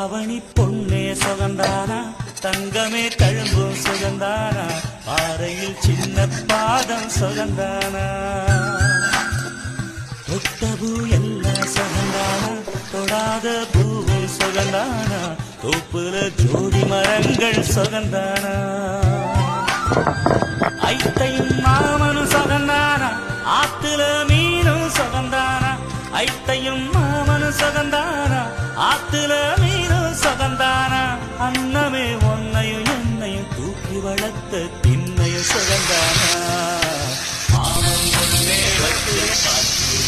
தாவணி பொன்னே சுகந்தானா தங்கமே தழும்பும் சுகந்தானா பாறையில் சின்ன பாதம் சுகந்தானா தொட்டபூ எல்லாம் சுகந்தானா தொடாத பூவும் சுகந்தானா தோப்புல ஜோடி மரங்கள் சுகந்தானா ஐத்தையும் மாமனும் சுகந்தானா ஆத்துல மீனும் சுகந்தானா ஐத்தையும் மாமனும் சுகந்தானா ஆத்துல மீனும் சுகந்தானா அன்னமே ஒன்னையும் என்னையும் தூக்கி வளர்த்த திண்ணையும் சுகந்தானா மாமன் ஒன்னே வச்சு பார்த்து